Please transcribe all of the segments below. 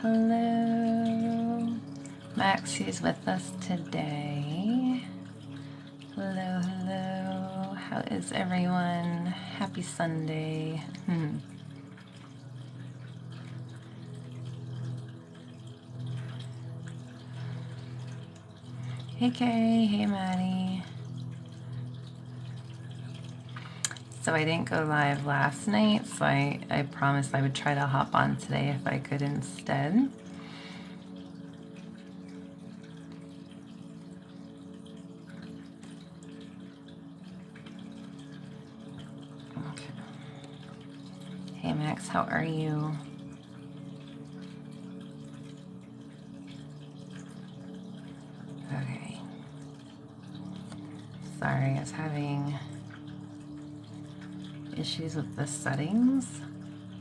Hello. Max, who's with us today. Hello, hello. How is everyone? Happy Sunday. Hey, Kay. Hey, Maddie. So I didn't go live last night, so I promised I would try to hop on today if I could instead. Okay. Hey, Max, how are you? Okay. Sorry, I was having issues with the settings.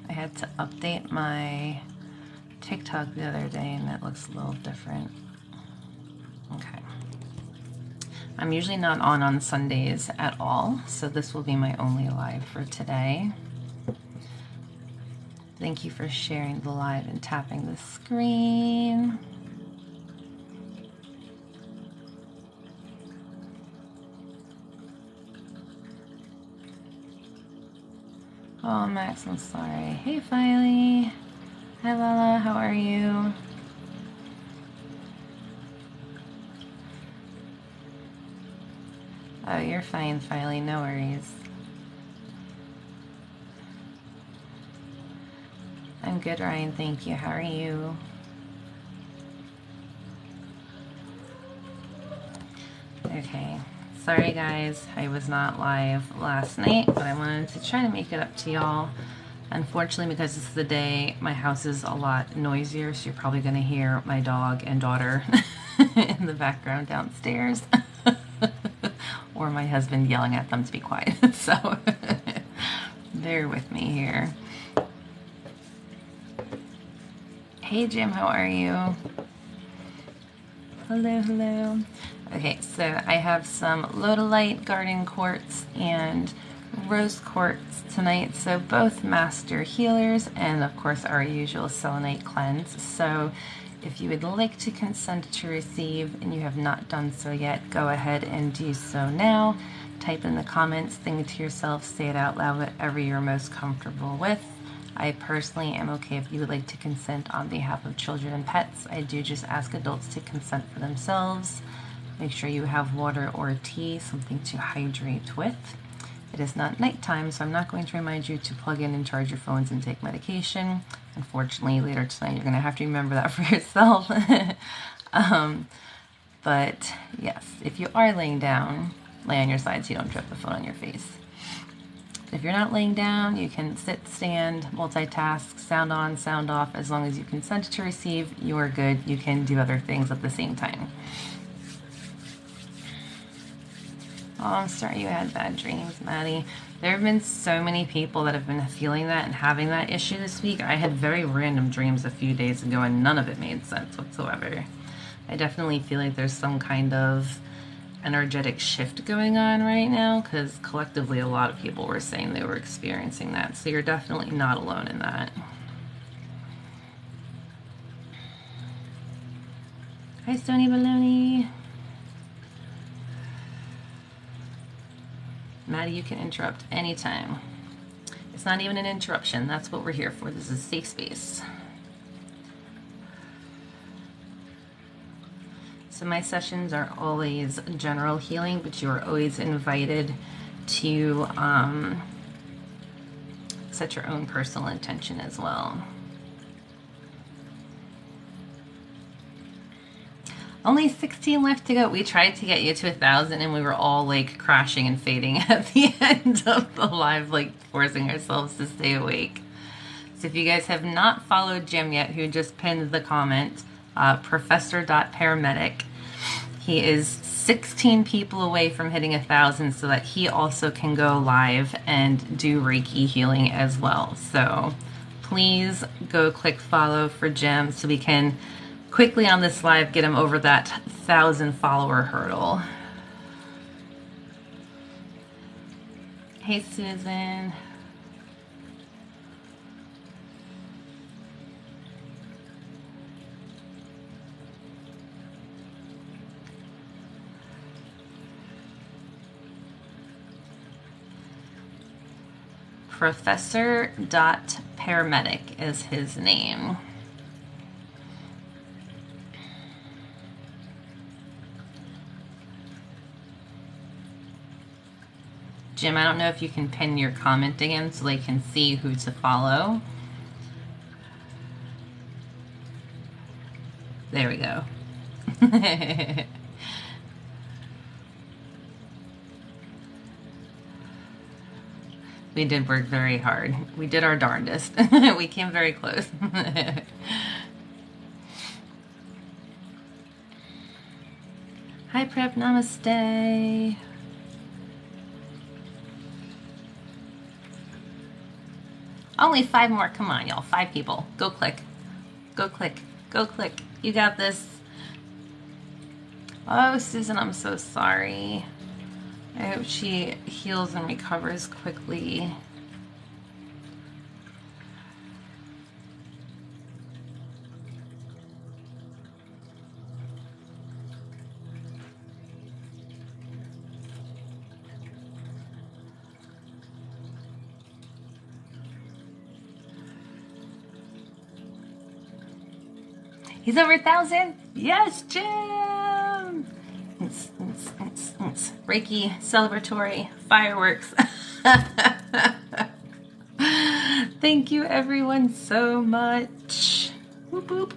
I had to update my TikTok the other day and it looks a little different. Okay. I'm usually not on Sundays at all, so this will be my only live for today. Thank you for sharing the live and tapping the screen. Oh, Max, I'm sorry. Hey, Filey. Hi, Lala. How are you? Oh, you're fine, Filey. No worries. I'm good, Ryan. Thank you. How are you? Okay. Sorry, guys. I was not live last night, but I wanted to try to make it up to y'all. Unfortunately, because it's the day, my house is a lot noisier, so you're probably going to hear my dog and daughter in the background downstairs. Or my husband yelling at them to be quiet. So bear with me here. Hey, Jim, how are you? Hello, hello. Okay, so I have some Lodolite Garden Quartz and Rose Quartz tonight. So both master healers and of course our usual selenite cleanse. So if you would like to consent to receive and you have not done so yet, go ahead and do so now. Type in the comments, think to yourself, say it out loud, whatever you're most comfortable with. I personally am okay if you would like to consent on behalf of children and pets. I do just ask adults to consent for themselves. Make sure you have water or tea, something to hydrate with. It is not nighttime, so I'm not going to remind you to plug in and charge your phones and take medication. Unfortunately, later tonight, you're going to have to remember that for yourself. But yes, if you are laying down, lay on your side so you don't drop the phone on your face. If you're not laying down, you can sit, stand, multitask, sound on, sound off. As long as you consent to receive, you are good. You can do other things at the same time. Oh, I'm sorry you had bad dreams, Maddie. There have been so many people that have been feeling that and having that issue this week. I had very random dreams a few days ago and none of it made sense whatsoever. I definitely feel like there's some kind of energetic shift going on right now because collectively a lot of people were saying they were experiencing that. So you're definitely not alone in that. Hi, Stony Baloney. Maddie, you can interrupt anytime. It's not even an interruption. That's what we're here for. This is a safe space. So my sessions are always general healing, but you are always invited to set your own personal intention as well. Only 16 left to go. We tried to get you to 1,000 and we were all like crashing and fading at the end of the live, like forcing ourselves to stay awake. So if you guys have not followed Jim yet, who just pinned the comment, professor.paramedic, he is 16 people away from hitting 1,000 so that he also can go live and do Reiki healing as well. So please go click follow for Jim so we can quickly on this live get him over that 1,000 follower hurdle. Hey, Susan. Professor.Paramedic is his name. Jim, I don't know if you can pin your comment again so they can see who to follow. There we go. We did work very hard. We did our darndest. We came very close. Hi, Prep. Namaste. Only 5 more. Come on, y'all. 5 people. Go click. Go click. Go click. You got this. Oh, Susan, I'm so sorry. I hope she heals and recovers quickly. He's over 1,000? Yes, Jim! Reiki celebratory fireworks. Thank you, everyone, so much. Whoop, whoop.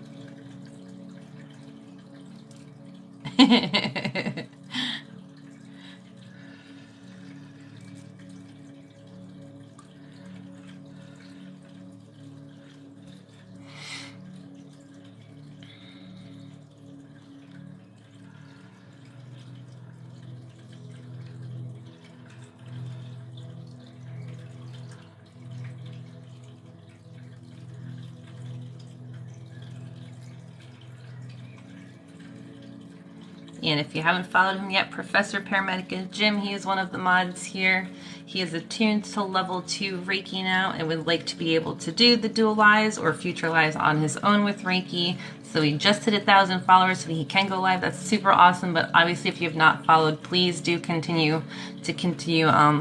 And if you haven't followed him yet, Professor Paramedic is Jim. He is one of the mods here. He is attuned to level 2 Reiki now and would like to be able to do the dual lives or future lives on his own with Reiki. So he just hit 1,000 followers, so he can go live. That's super awesome. But obviously, if you have not followed, please do continue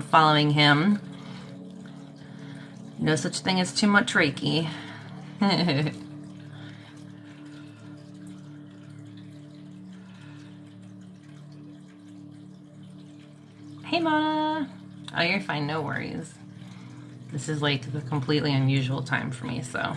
following him. No such thing as too much Reiki. Hey, Mona. Oh, you're fine. No worries. This is like the completely unusual time for me, so.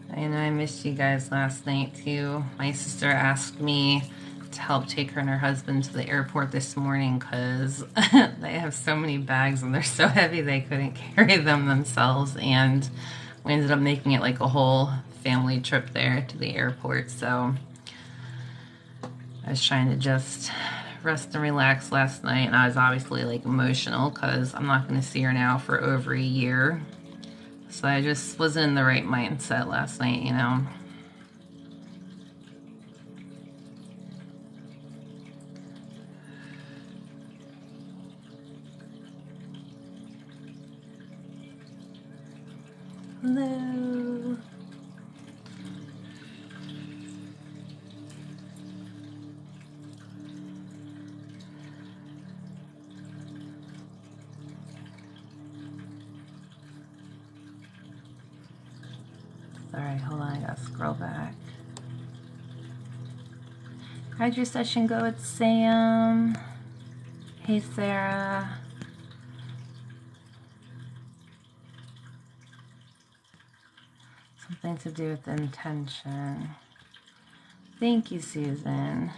I know I missed you guys last night too. My sister asked me to help take her and her husband to the airport this morning because they have so many bags and they're so heavy they couldn't carry them themselves, and we ended up making it like a whole family trip there to the airport. So I was trying to just rest and relax last night, and I was obviously like emotional because I'm not going to see her now for over a year. So I just wasn't in the right mindset last night, you know. Hello. Alright, hold on, I gotta scroll back. How'd your session go with Sam? Hey, Sarah. Something to do with intention. Thank you, Susan.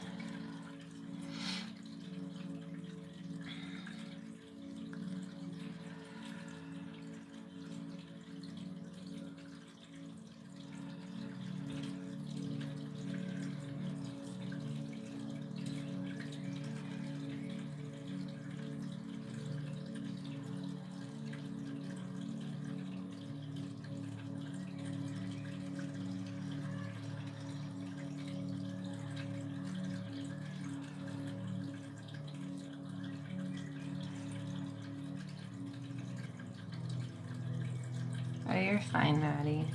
you're fine, Maddie.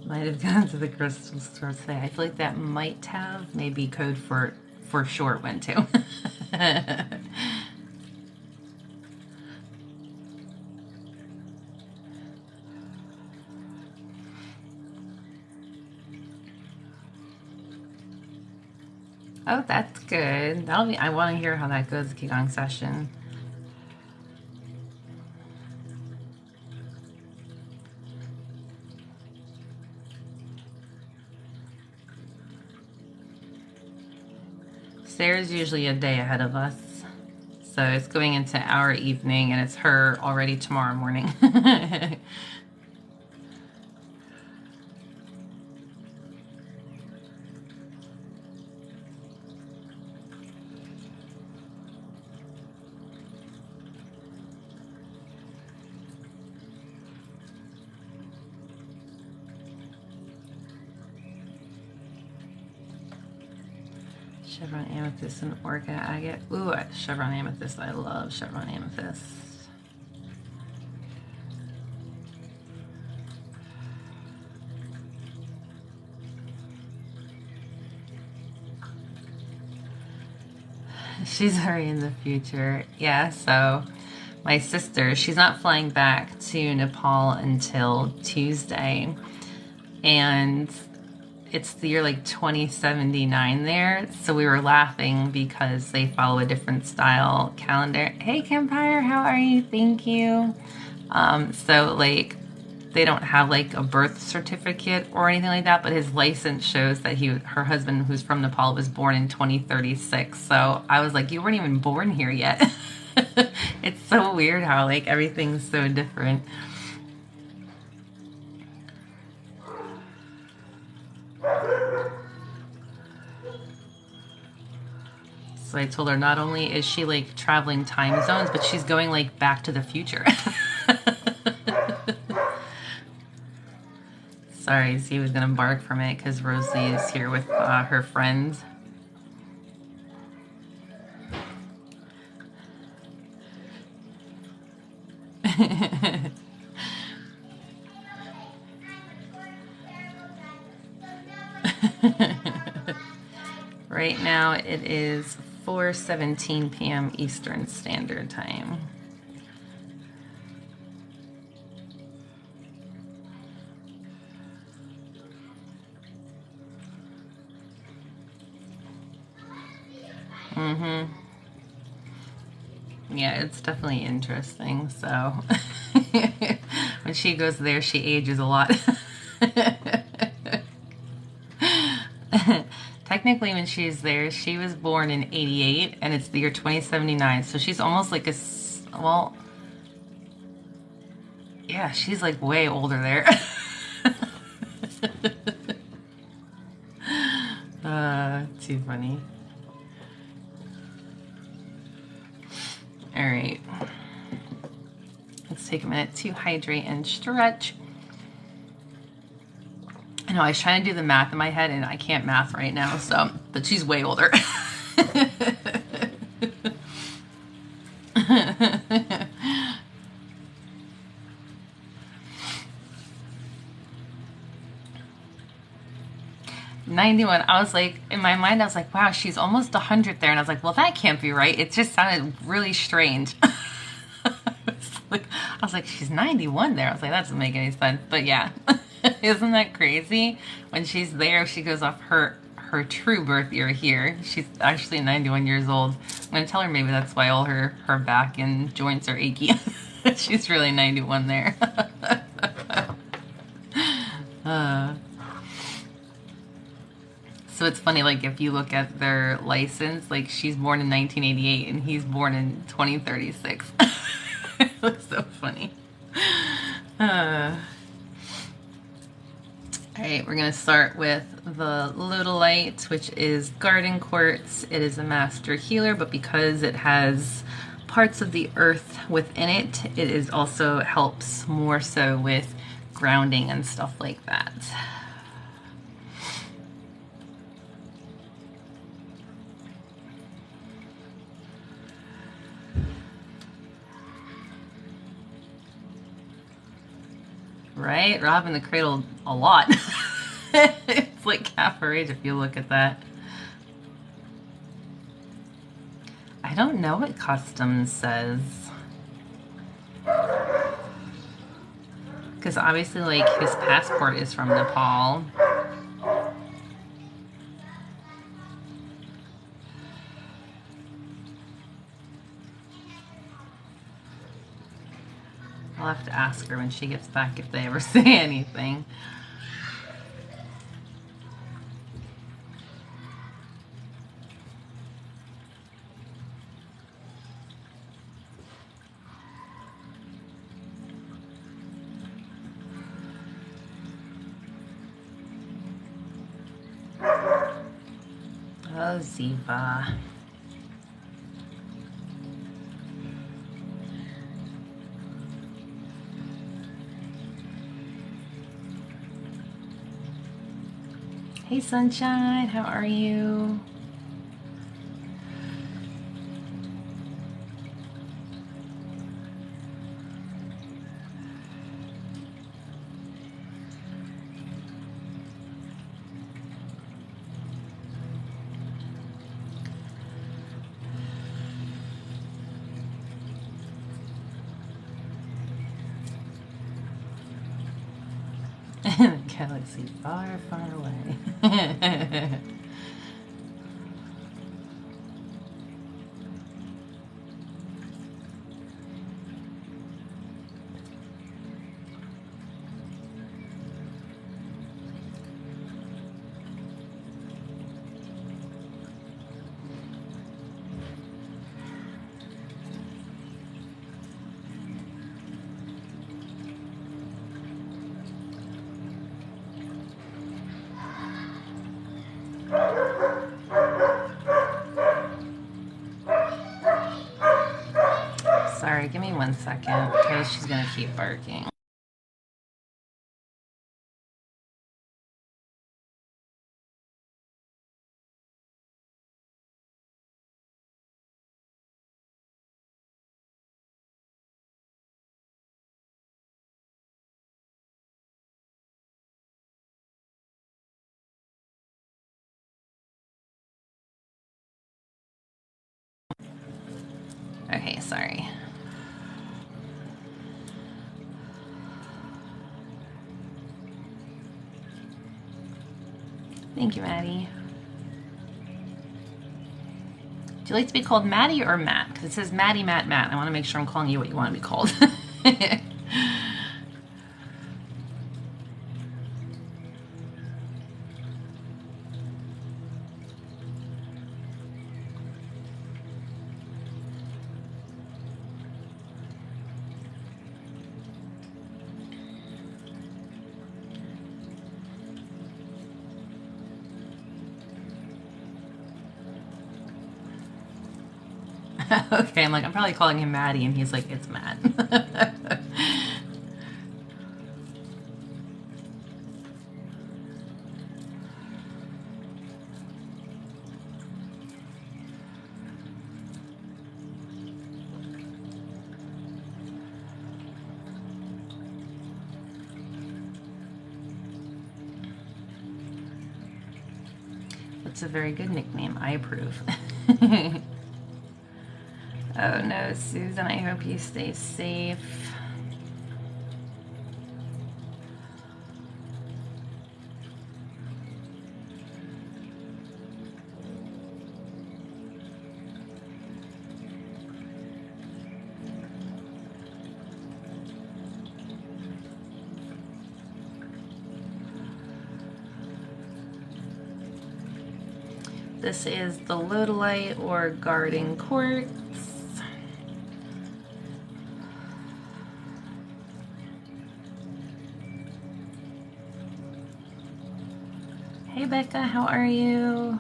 Might have gone to the crystal store today. I feel like that might have maybe code for short went to. Oh, that's good. That'll be. I want to hear how that goes, the Qigong session. Sarah's usually a day ahead of us, so it's going into our evening, and it's her already tomorrow morning. Chevron amethyst and orchid agate. Ooh, chevron amethyst. I love chevron amethyst. She's already in the future. Yeah, so my sister, she's not flying back to Nepal until Tuesday. And it's the year like 2079 there. So we were laughing because they follow a different style calendar. Hey, Campfire, how are you? Thank you. So like they don't have like a birth certificate or anything like that, but his license shows that her husband, who's from Nepal, was born in 2036. So I was like, you weren't even born here yet. It's so weird how like everything's so different. So I told her not only is she like traveling time zones, but she's going like back to the future. Sorry, Z was gonna bark from it because Rosie is here with her friends. Right now it is 4:17 p.m. Eastern Standard Time. Yeah, it's definitely interesting. So when she goes there, she ages a lot. Technically, when she's there, she was born in 88, and it's the year 2079. So she's almost like well, yeah, she's like way older there. Too funny. All right. Let's take a minute to hydrate and stretch. I know I was trying to do the math in my head and I can't math right now, so, but she's way older. 91. I was like, in my mind, I was like, wow, she's almost 100 there. And I was like, well, that can't be right. It just sounded really strange. I was like, she's 91 there. I was like, that doesn't make any sense. But yeah, isn't that crazy? When she's there, she goes off her true birth year here. She's actually 91 years old. I'm going to tell her maybe that's why all her back and joints are achy. She's really 91 there. So it's funny, like, if you look at their license, like, she's born in 1988 and he's born in 2036. It looks so funny. All right, we're going to start with the Lodolite, which is garden quartz. It is a master healer, but because it has parts of the earth within it, it is also helps more so with grounding and stuff like that. Right? Robbing the cradle a lot. It's like half her age if you look at that. I don't know what customs says. Because obviously, like, his passport is from Nepal. I'll have to ask her when she gets back if they ever say anything. Oh, Ziva. Hey, Sunshine, how are you? Galaxy far, far away. Sorry, give me 1 second because she's gonna keep barking. Okay, sorry. Thank you, Maddie. Do you like to be called Maddie or Matt? Because it says Maddie, Matt, Matt. I want to make sure I'm calling you what you want to be called. Okay, I'm like, I'm probably calling him Maddie, and he's like, it's Matt. That's a very good nickname. I approve. Oh no, Susan, I hope you stay safe. This is the Lodolite or garden quartz. Hey Becca, how are you?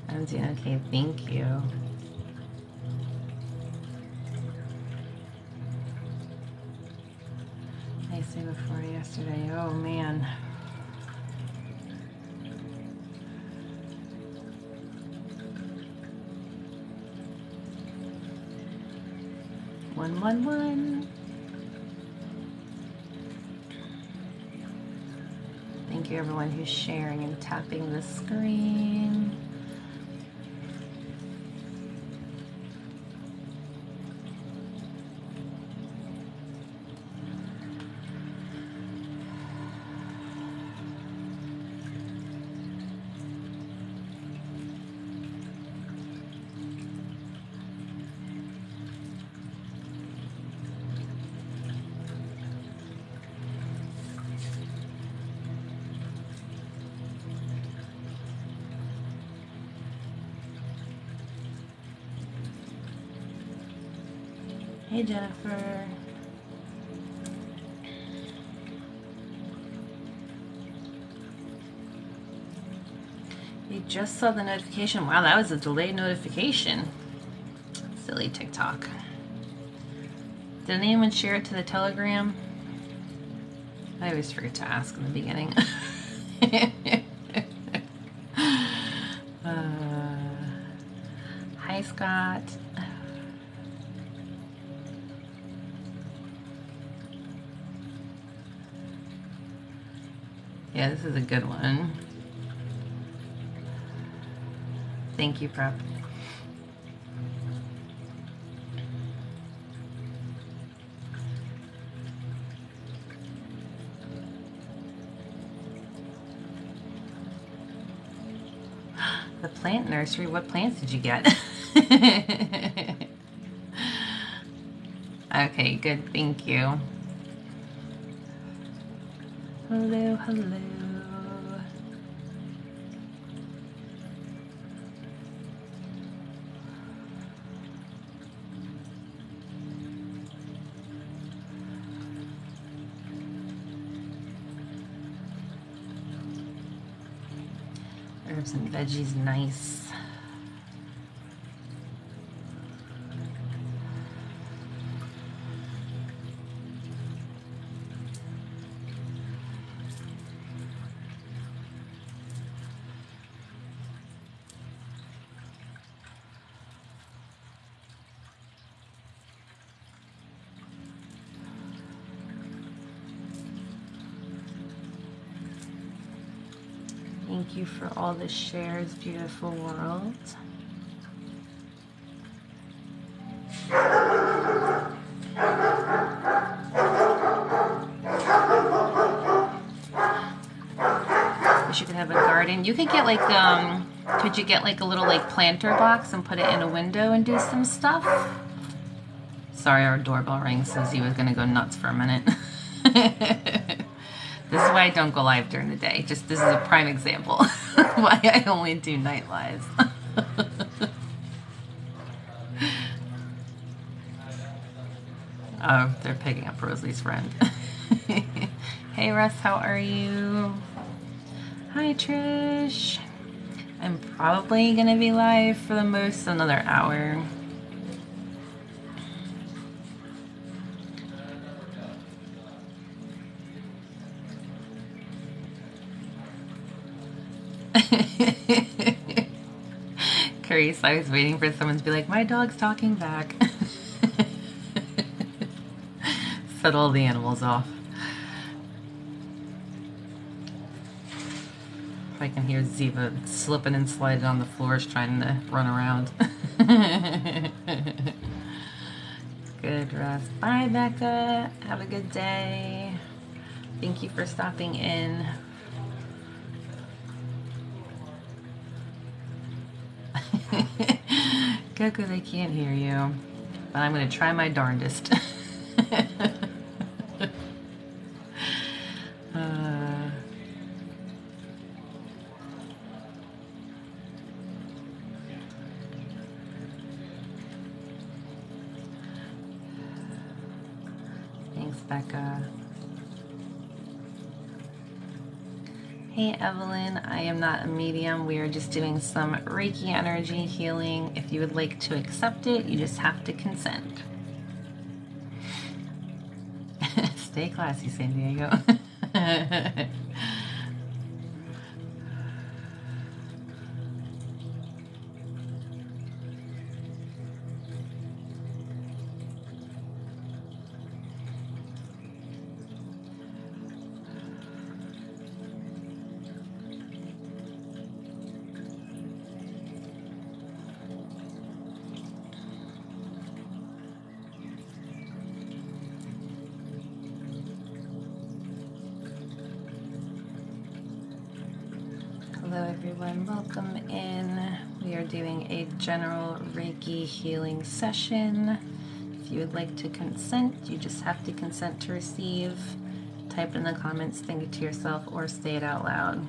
I'm doing okay, thank you. Nice day before yesterday. Oh man. One. Thank you everyone who's sharing and tapping the screen. Hey Jennifer. You just saw the notification. Wow, that was a delayed notification. Silly TikTok. Did anyone share it to the Telegram? I always forget to ask in the beginning. Hi Scott. Yeah, this is a good one. Thank you, Prep. The plant nursery, what plants did you get? Okay, good, thank you. Hello. Herbs and veggies, nice. Thank you for all the shares, beautiful world. Wish you could have a garden. You could get like, could you get like a little like planter box and put it in a window and do some stuff? Sorry, our doorbell rang. Susie was gonna go nuts for a minute. This is why I don't go live during the day. Just this is a prime example why I only do night lives. Oh, they're picking up Rosalie's friend. Hey Russ, how are you? Hi Trish. I'm probably gonna be live for the most another hour. Curious, I was waiting for someone to be like, my dog's talking back. Set all the animals off. I can hear Ziva slipping and sliding on the floors trying to run around. Good, Russ. Bye, Becca. Have a good day. Thank you for stopping in. Coco, they can't hear you, but I'm going to try my darndest. Thanks, Becca. Hey Evelyn, I am not a medium. We are just doing some Reiki energy healing. If you would like to accept it, you just have to consent. Stay classy, San Diego. Hello everyone, welcome in. We are doing a general Reiki healing session. If you would like to consent, you just have to consent to receive. Type it in the comments, think it to yourself, or say it out loud.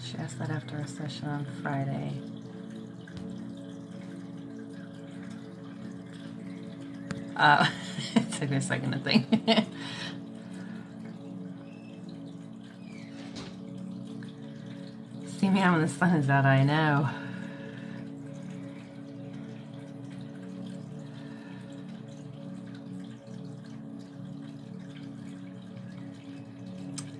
She asked that after our session on Friday. It took me a second to think. See me out when the sun is out, I know.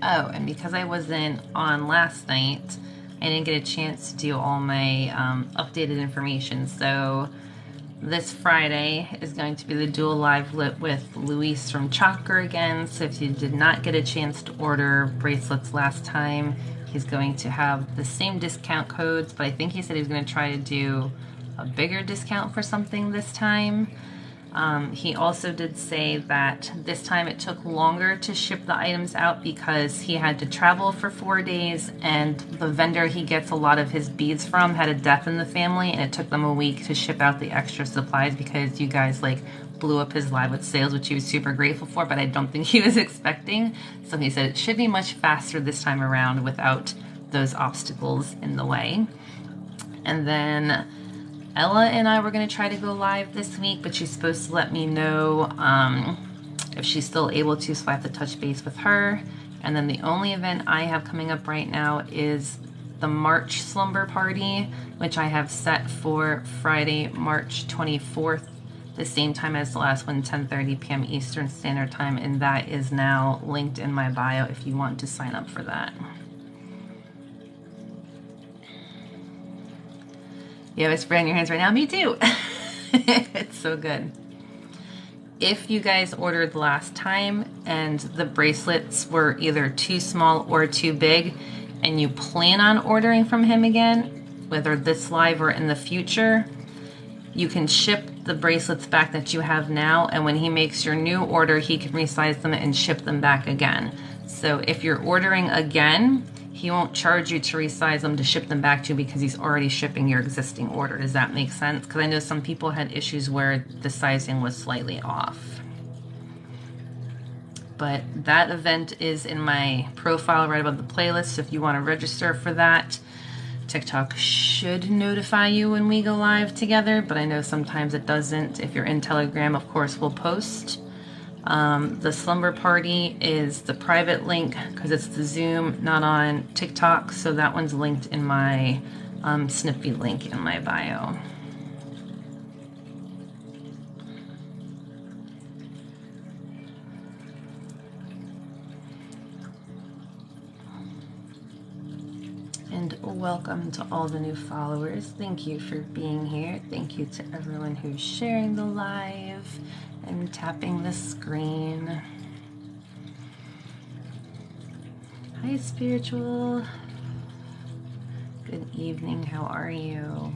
Oh, and because I wasn't on last night, I didn't get a chance to do all my updated information. So this Friday is going to be the dual live lit with Luis from Chakra again. So if you did not get a chance to order bracelets last time, he's going to have the same discount codes, but I think he said he was going to try to do a bigger discount for something this time. He also did say that this time it took longer to ship the items out because he had to travel for 4 days, and the vendor he gets a lot of his beads from had a death in the family, and it took them a week to ship out the extra supplies because you guys like blew up his live with sales, which he was super grateful for, but I don't think he was expecting. So he said it should be much faster this time around without those obstacles in the way. And then Ella and I were going to try to go live this week, but she's supposed to let me know if she's still able to, so I have to touch base with her. And then the only event I have coming up right now is the March Slumber Party, which I have set for Friday, March 24th, the same time as the last one, 10:30 p.m. Eastern Standard Time, and that is now linked in my bio if you want to sign up for that. You have a spray on your hands right now? Me too. It's so good. If you guys ordered last time and the bracelets were either too small or too big, and you plan on ordering from him again, whether this live or in the future, you can ship the bracelets back that you have now, and when he makes your new order, he can resize them and ship them back again. So if you're ordering again, he won't charge you to resize them to ship them back to you because he's already shipping your existing order. Does that make sense? Because I know some people had issues where the sizing was slightly off. But that event is in my profile right above the playlist, so if you want to register for that, TikTok should notify you when we go live together, but I know sometimes it doesn't. If you're in Telegram, of course, we'll post. The Slumber Party is the private link because it's the Zoom, not on TikTok, so that one's linked in my Snippy link in my bio. And welcome to all the new followers. Thank you for being here. Thank you to everyone who's sharing the live and tapping the screen. Hi, Spiritual. Good evening. How are you?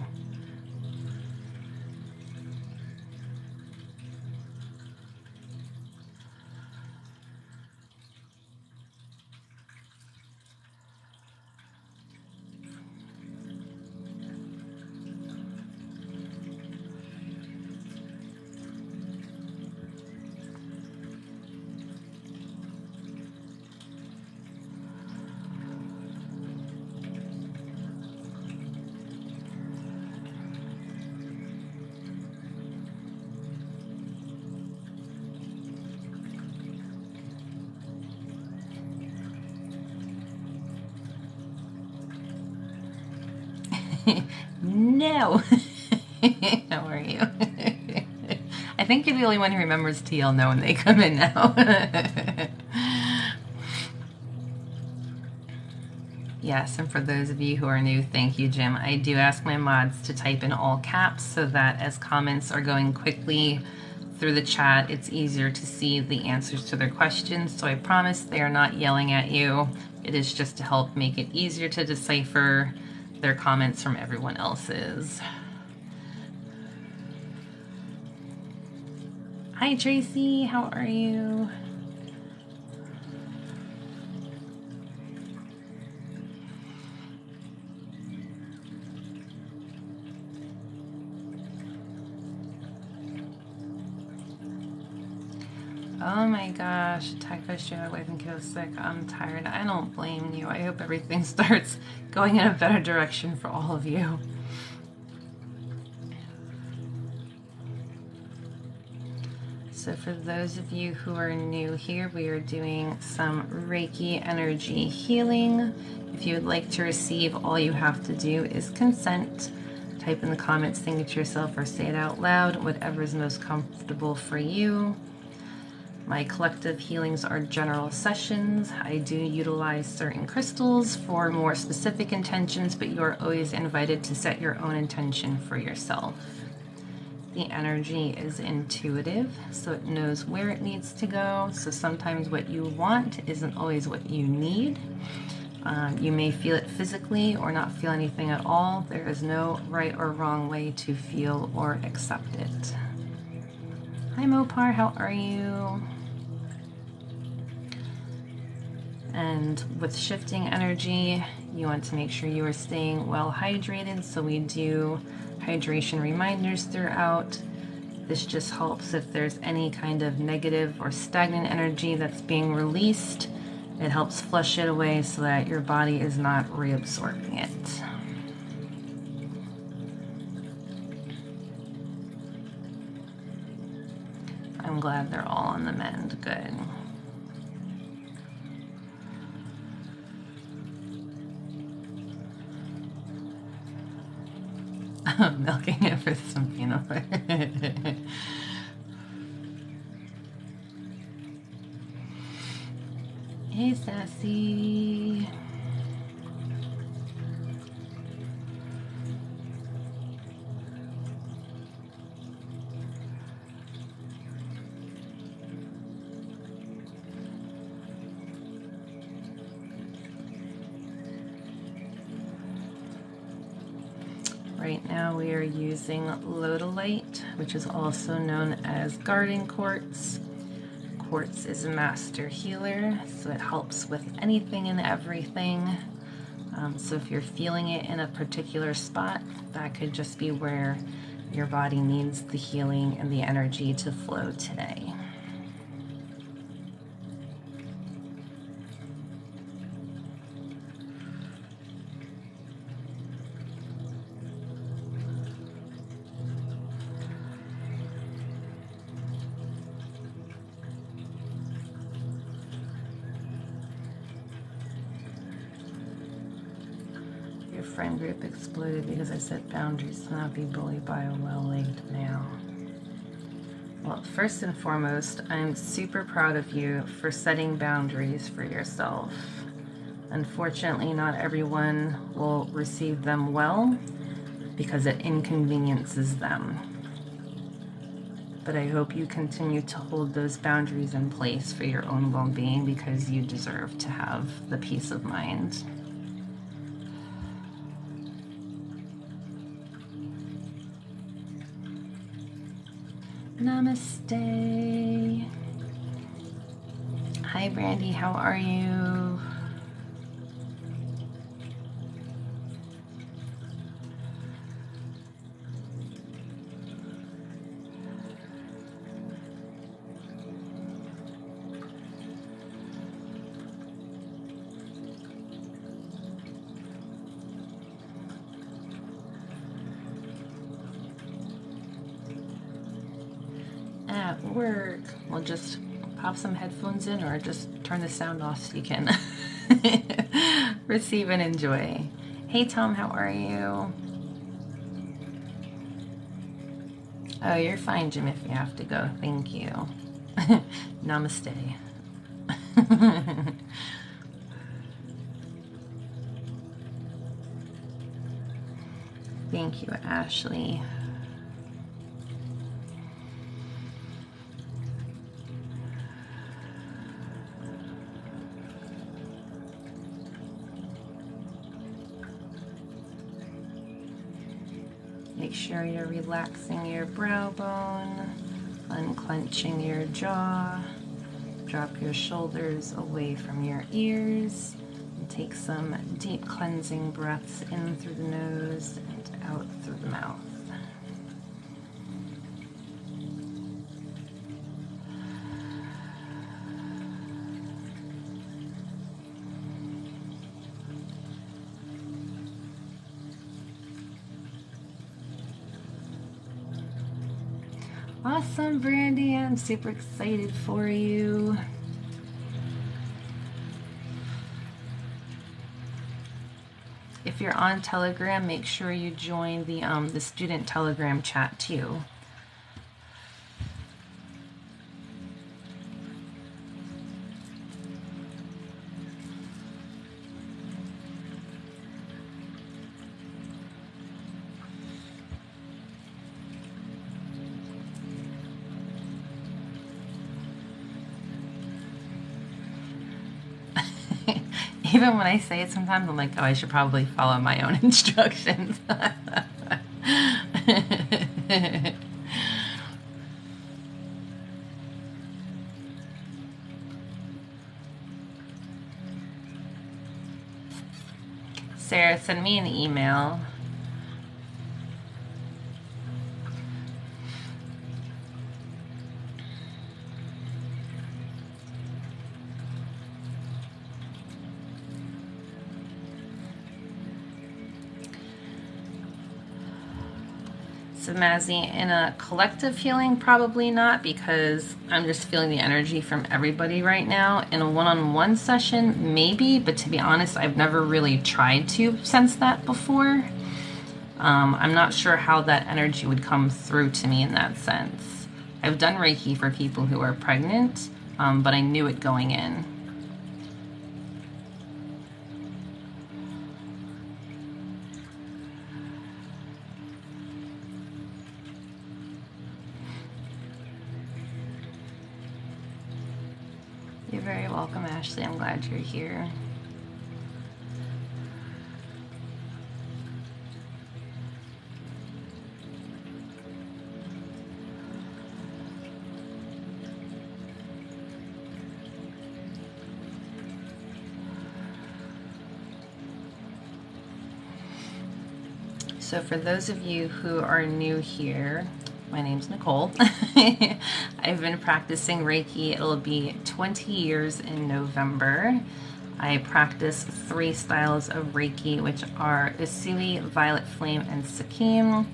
No. How are you? I think you're the only one who remembers to yell no when they come in now. Yes, and for those of you who are new, thank you, Jim. I do ask my mods to type in all caps so that as comments are going quickly through the chat, it's easier to see the answers to their questions. So I promise they are not yelling at you. It is just to help make it easier to decipher their comments from everyone else's. Hi, Tracy. How are you? Oh my gosh, attacked by stray dog, wife and kiddo sick. I'm tired. I don't blame you. I hope everything starts going in a better direction for all of you. So for those of you who are new here, we are doing some Reiki energy healing. If you would like to receive, all you have to do is consent. Type in the comments, think it to yourself or say it out loud, whatever is most comfortable for you. My collective healings are general sessions. I do utilize certain crystals for more specific intentions, but you are always invited to set your own intention for yourself. The energy is intuitive, so it knows where it needs to go. So sometimes what you want isn't always what you need. You may feel it physically or not feel anything at all. There is no right or wrong way to feel or accept it. Hi Mopar, how are you? And with shifting energy, you want to make sure you are staying well hydrated, so we do hydration reminders throughout. This just helps if there's any kind of negative or stagnant energy that's being released. It helps flush it away so that your body is not reabsorbing it. I'm glad they're all on the mend. Good. I'm milking it for some peanut butter. Hey, Sassy. Right now we are using Lodolite, which is also known as garden quartz. Quartz is a master healer, so it helps with anything and everything. So if you're feeling it in a particular spot, that could just be where your body needs the healing and the energy to flow today. Friend group exploded because I set boundaries to not be bullied by a well-legged male. Well, first and foremost, I'm super proud of you for setting boundaries for yourself. Unfortunately, not everyone will receive them well because it inconveniences them. But I hope you continue to hold those boundaries in place for your own well-being because you deserve to have the peace of mind. Namaste. Hi Brandy, how are you? At work, well, just pop some headphones in or just turn the sound off so you can receive and enjoy. Hey Tom, how are you? Oh, you're fine, Jim, if you have to go. Thank you. Namaste. Thank you, Ashley. Make sure you're relaxing your brow bone, unclenching your jaw. Drop your shoulders away from your ears. And take some deep cleansing breaths in through the nose and out through the mouth. Awesome, Brandy. I'm super excited for you. If you're on Telegram, make sure you join the student Telegram chat too. Even when I say it sometimes, I'm like, oh, I should probably follow my own instructions. Sarah, send me an email. So Mazzy, in a collective healing, probably not, because I'm just feeling the energy from everybody right now. In a one-on-one session, maybe, but to be honest, I've never really tried to sense that before. I'm not sure how that energy would come through to me in that sense. I've done Reiki for people who are pregnant, but I knew it going in. You're very welcome, Ashley. I'm glad you're here. So for those of you who are new here, my name's Nicole. I've been practicing Reiki. It'll be 20 years in November. I practice 3 styles of Reiki, which are Usui, Violet Flame, and Sikkim.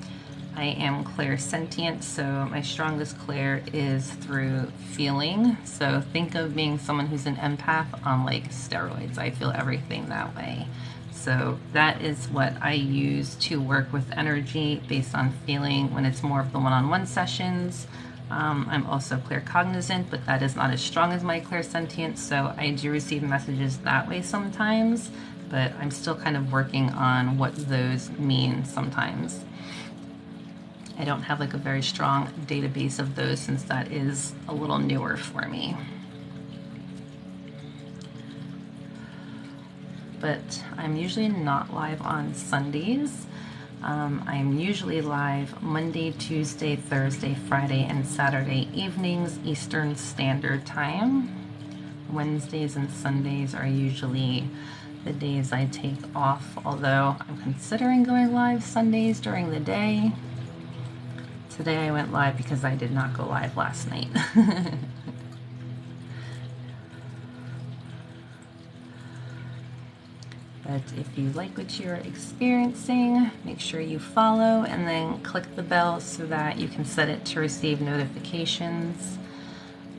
I am clairsentient, so my strongest clair is through feeling. So think of being someone who's an empath on like steroids. I feel everything that way. So that is what I use to work with energy based on feeling when it's more of the one-on-one sessions. I'm also claircognizant, but that is not as strong as my clairsentience, so I do receive messages that way sometimes, but I'm still kind of working on what those mean sometimes. I don't have like a very strong database of those since that is a little newer for me. But I'm usually not live on Sundays. I'm usually live Monday, Tuesday, Thursday, Friday, and Saturday evenings, Eastern Standard Time. Wednesdays and Sundays are usually the days I take off, although I'm considering going live Sundays during the day. Today I went live because I did not go live last night. But if you like what you're experiencing, make sure you follow and then click the bell so that you can set it to receive notifications.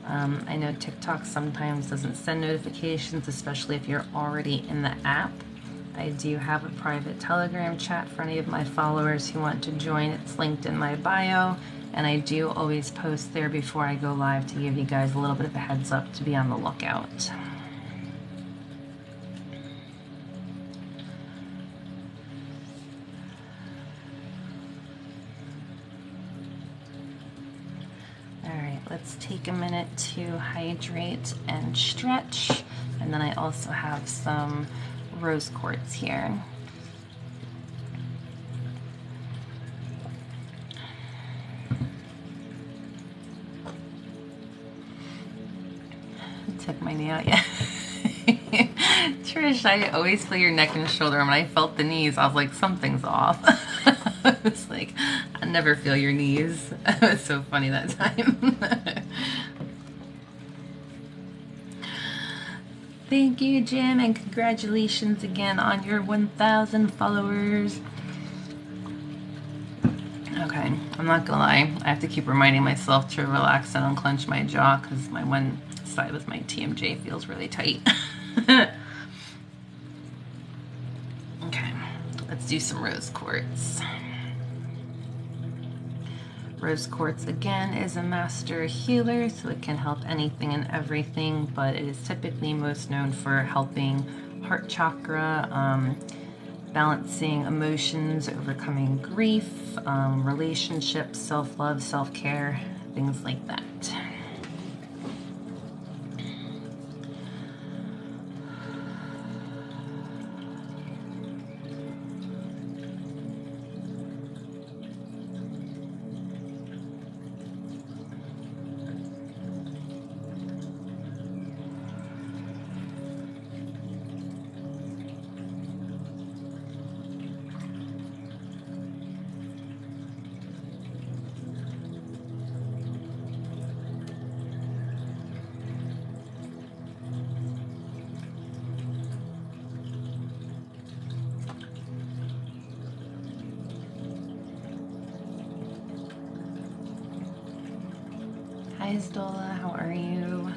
I know TikTok sometimes doesn't send notifications, especially if you're already in the app. I do have a private Telegram chat for any of my followers who want to join. It's linked in my bio. And I do always post there before I go live to give you guys a little bit of a heads up to be on the lookout. Let's take a minute to hydrate and stretch. And then I also have some rose quartz here. I took my knee out, yeah. Trish, I always feel your neck and shoulder. When I felt the knees, I was like, something's off. I was like, I never feel your knees. It was so funny that time. Thank you, Jim, and congratulations again on your 1,000 followers. Okay, I'm not gonna lie. I have to keep reminding myself to relax and unclench my jaw because my one side with my TMJ feels really tight. Okay, let's do some rose quartz. Rose quartz again is a master healer, so it can help anything and everything, but it is typically most known for helping heart chakra, balancing emotions, overcoming grief, relationships, self-love, self-care, things like that. Hi, Isdola, how are you?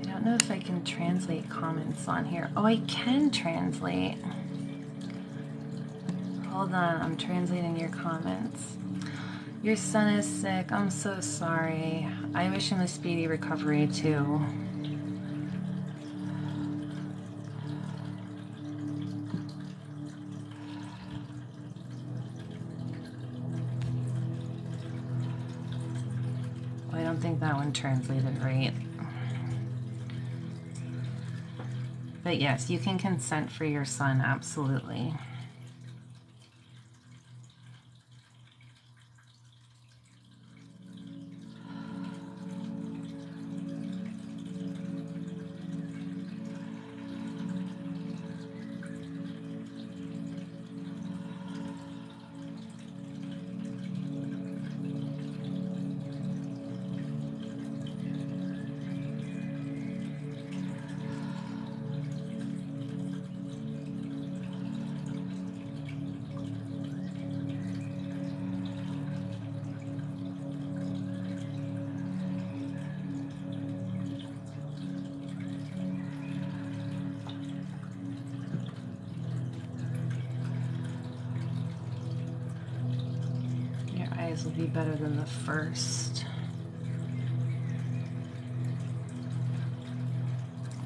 I don't know if I can translate comments on here. Oh, I can translate. Hold on, I'm translating your comments. Your son is sick. I'm so sorry. I wish him a speedy recovery too. I don't think that one translated right. But yes, you can consent for your son, absolutely. Will be better than the first.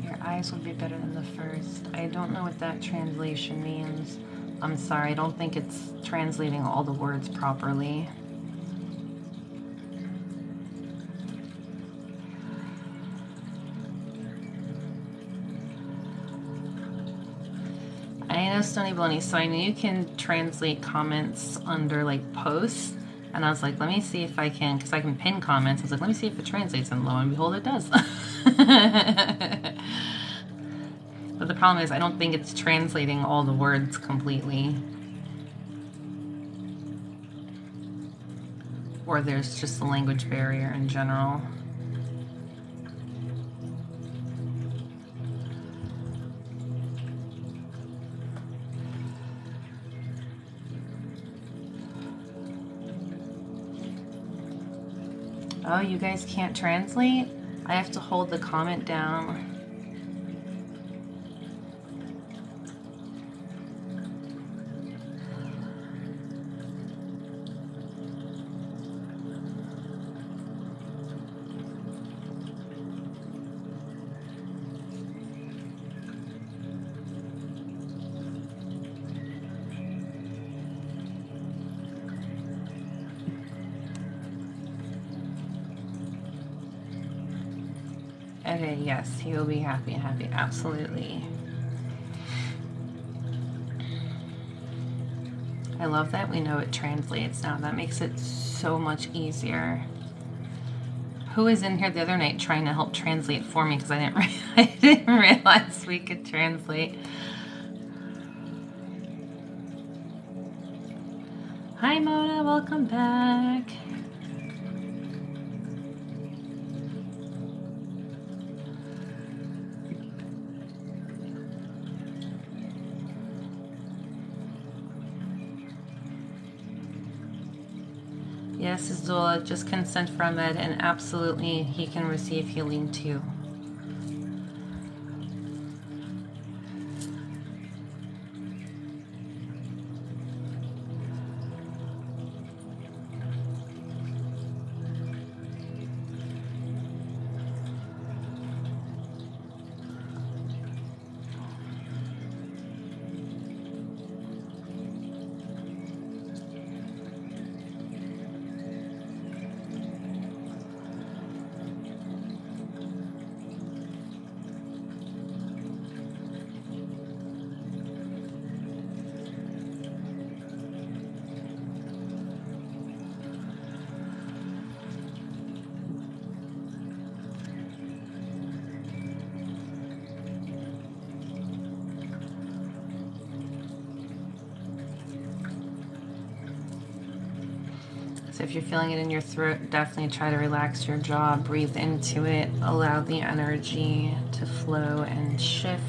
Your eyes will be better than the first. I don't know what that translation means. I'm sorry, I don't think it's translating all the words properly. I know, Stony Baloney, so I know you can translate comments under like posts. And I was like, let me see if I can, because I can pin comments. I was like, let me see if it translates, and lo and behold, it does. But the problem is, I don't think it's translating all the words completely. Or there's just a language barrier in general. Oh, you guys can't translate? I have to hold the comment down. Okay, yes, he will be happy, absolutely. I love that we know it translates now. That makes it so much easier. Who was in here the other night trying to help translate for me because I didn't realize we could translate. Hi Mona, welcome back. Yes, Zola, just consent from Ed, and absolutely he can receive healing too. So if you're feeling it in your throat, definitely try to relax your jaw, breathe into it, allow the energy to flow and shift.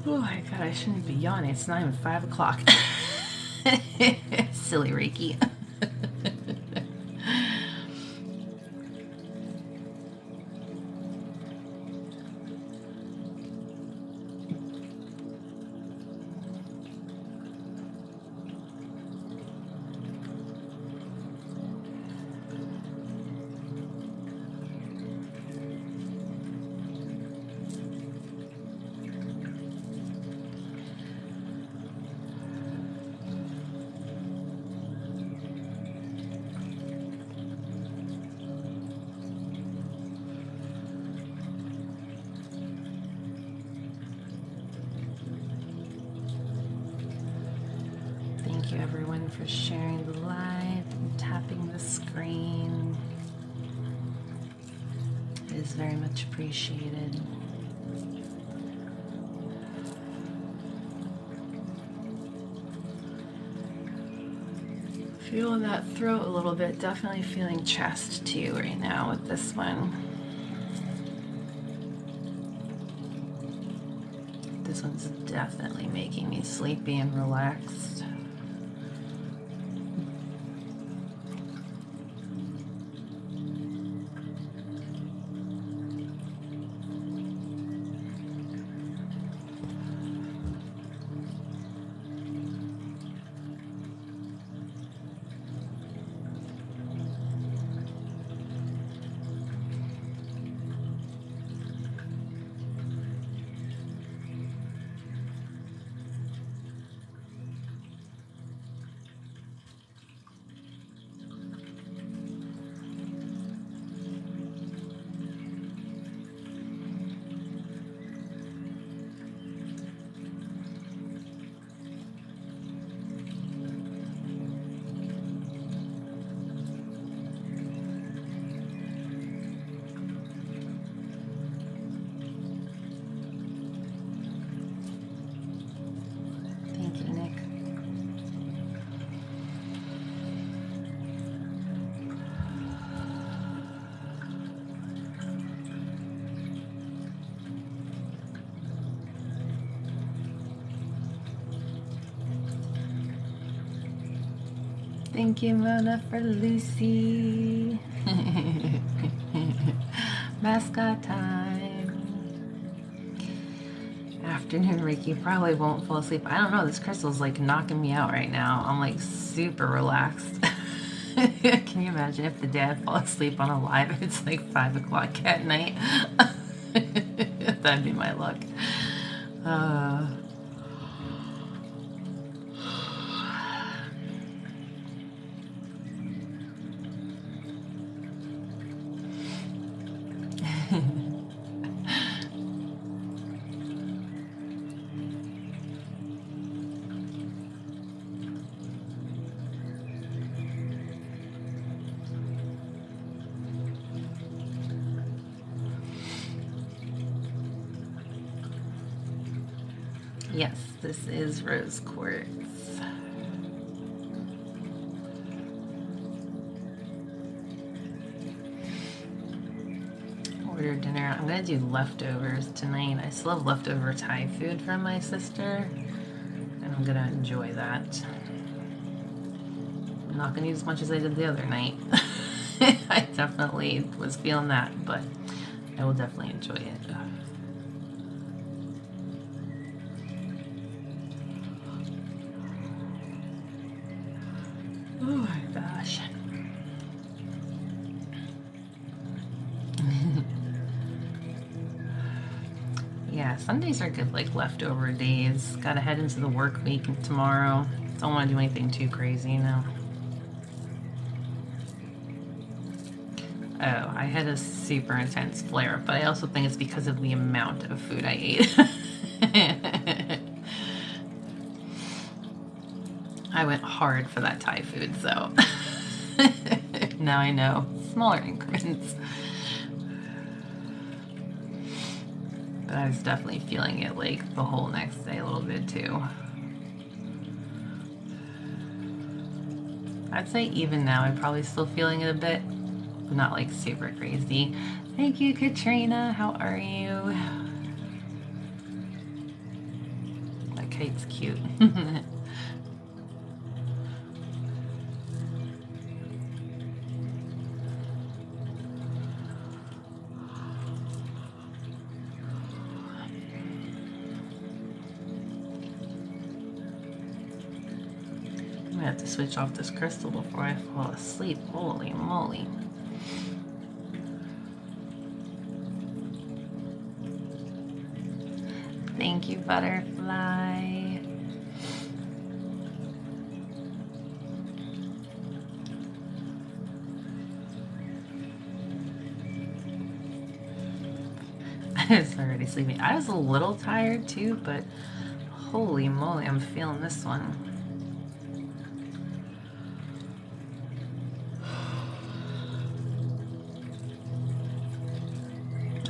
Oh my god, I shouldn't be yawning. It's not even 5 o'clock. Silly Reiki. Thank you everyone for sharing the live and tapping the screen. It is very much appreciated. Feeling that throat a little bit, definitely feeling chest too right now with this one. This one's definitely making me sleepy and relaxed. Thank you, Mona, for Lucy. Mascot time. Afternoon Reiki. Probably won't fall asleep. I don't know. This crystal's like knocking me out right now. I'm like super relaxed. Can you imagine if the dad fall asleep on a live? It's like 5 o'clock at night. That'd be my luck. Yes, this is rose quartz. Order dinner. I'm gonna do leftovers tonight. I still have leftover Thai food from my sister, and I'm gonna enjoy that. I'm not gonna eat as much as I did the other night. I definitely was feeling that, but I will definitely enjoy it. Oh my gosh. Yeah, Sundays are good, like leftover days. Gotta head into the work week tomorrow. Don't want to do anything too crazy, you know. Oh, I had a super intense flare up, but I also think it's because of the amount of food I ate. I went hard for that Thai food, so now I know. Smaller increments. But I was definitely feeling it like the whole next day a little bit too. I'd say even now I'm probably still feeling it a bit, but not like super crazy. Thank you, Katrina. How are you? That kite's cute. I'm gonna have to switch off this crystal before I fall asleep. Holy moly. Thank you, Butterfly. I was already sleeping. I was a little tired too, but holy moly, I'm feeling this one.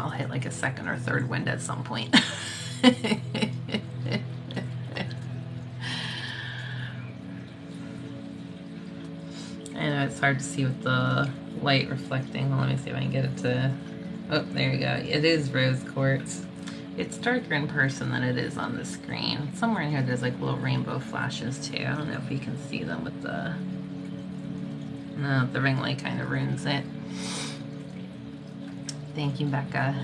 I'll hit like a second or third wind at some point. I know it's hard to see with the light reflecting. Let me see if I can get it to... Oh, there you go. It is rose quartz. It's darker in person than it is on the screen. Somewhere in here there's like little rainbow flashes too. I don't know if you can see them with the... No, the ring light kind of ruins it. Thank you, Becca.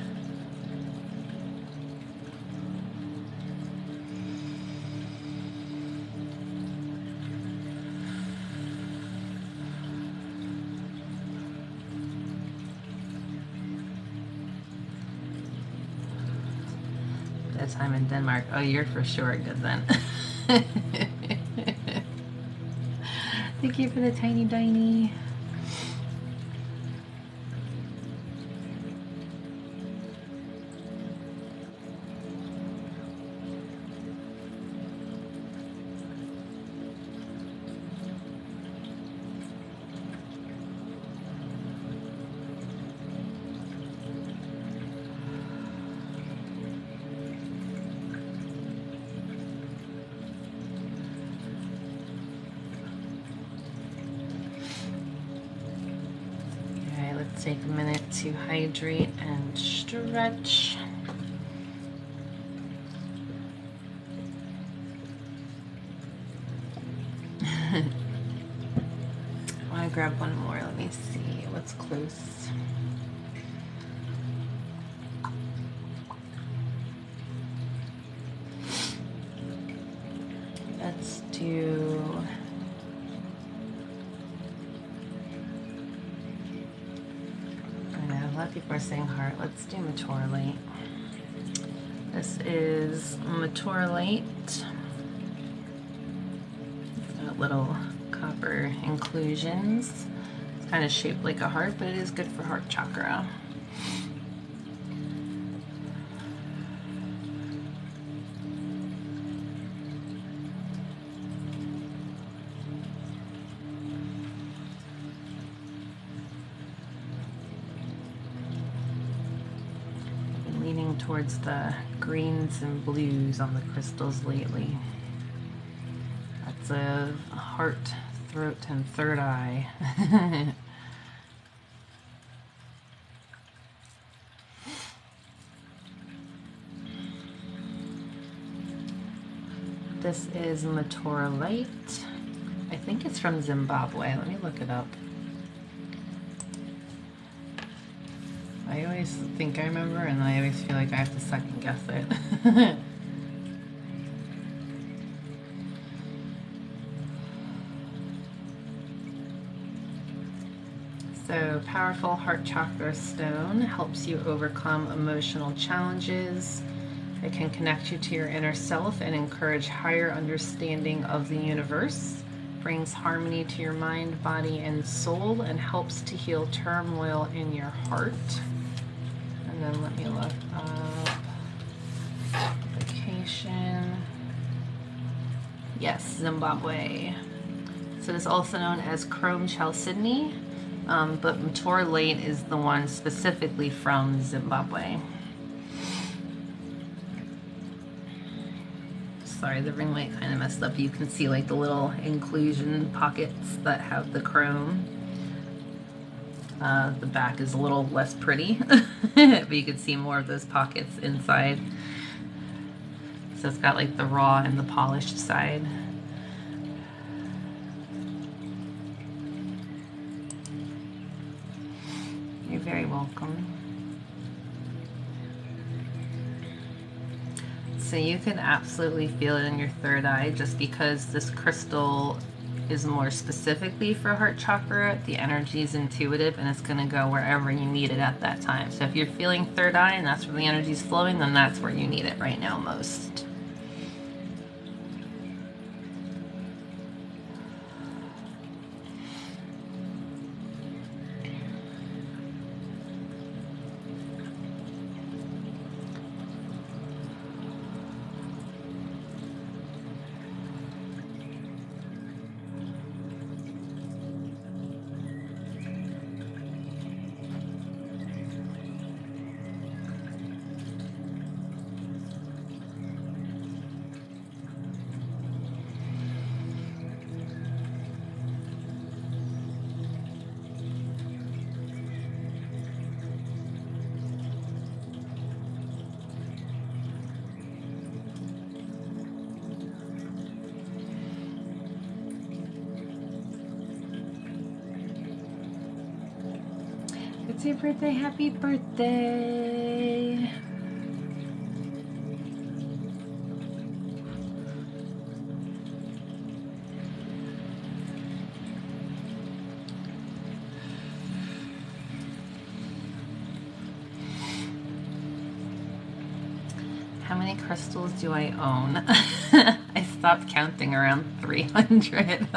Time in Denmark. Oh, you're for sure good then. Thank you for the tiny diny. Take a minute to hydrate and stretch. gonna grab one more. Let me see what's close. Let's do... I know, a lot of people are saying heart. Let's do Meteorolite. This is Meteorolite. It's got little copper inclusions. It's kind of shaped like a heart, but it is good for heart chakra. Leaning towards the greens and blues on the crystals lately. That's a heart, throat, and third eye. This is Meteorolite. I think it's from Zimbabwe. Let me look it up. I always think I remember, and I always feel like I have to second guess it. So, powerful heart chakra stone helps you overcome emotional challenges. It can connect you to your inner self and encourage higher understanding of the universe. Brings harmony to your mind, body, and soul, and helps to heal turmoil in your heart. And then let me look up application. Yes, Zimbabwe. So it's also known as Chrome Chalcedony, but Meteorolite is the one specifically from Zimbabwe. Sorry, the ring light kind of messed up. You can see like the little inclusion pockets that have the chrome. The back is a little less pretty, but you can see more of those pockets inside. So it's got like the raw and the polished side. You're very welcome. So you can absolutely feel it in your third eye, just because this crystal is more specifically for heart chakra. The energy is intuitive and it's going to go wherever you need it at that time. So if you're feeling third eye and that's where the energy is flowing, then that's where you need it right now most. It's your birthday, happy birthday. How many crystals do I own? I stopped counting around 300.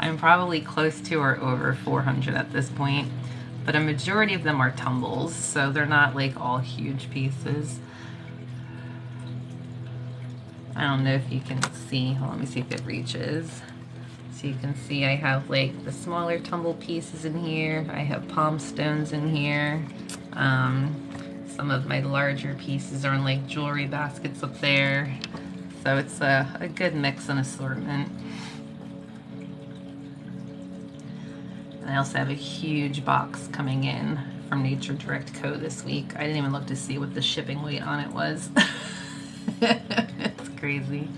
I'm probably close to or over 400 at this point. But a majority of them are tumbles, so they're not like all huge pieces. I don't know if you can see. Well, let me see if it reaches. So you can see I have like the smaller tumble pieces in here. I have palm stones in here. Some of my larger pieces are in like jewelry baskets up there. So it's a good mix and assortment. And I also have a huge box coming in from Nature Direct Co. this week. I didn't even look to see what the shipping weight on it was. It's crazy.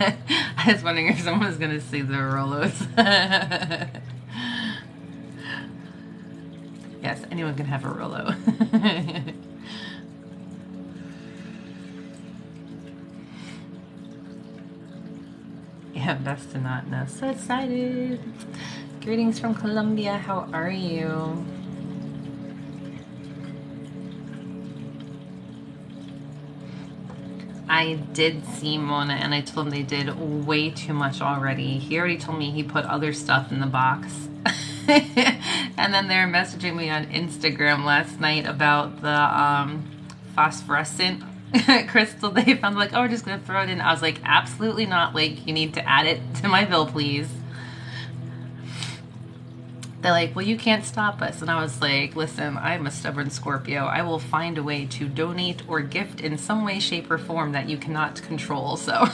I was wondering if someone was going to say the Rolos. Yes, anyone can have a Rolo. Yeah, best to not know. So excited. Greetings from Colombia. How are you? I did see Mona and I told him they did way too much already. He already told me he put other stuff in the box. And then they were messaging me on Instagram last night about the phosphorescent crystal they found. Like, oh, we're just gonna throw it in. I was like, absolutely not. Like, you need to add it to my bill, please. They're like, well, you can't stop us. And I was like, listen, I'm a stubborn Scorpio. I will find a way to donate or gift in some way, shape, or form that you cannot control. So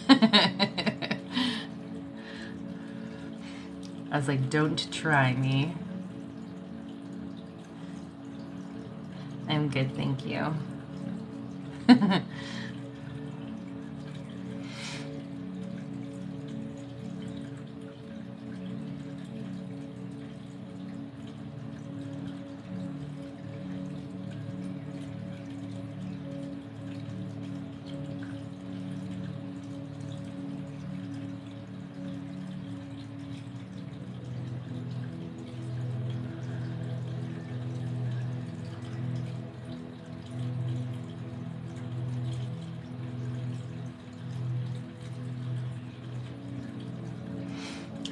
I was like, don't try me. I'm good, thank you.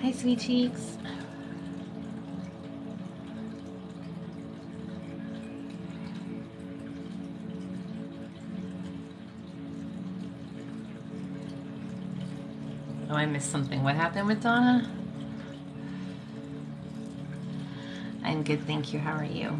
Hi, sweet cheeks. Oh, I missed something. What happened with Donna? I'm good, thank you. How are you?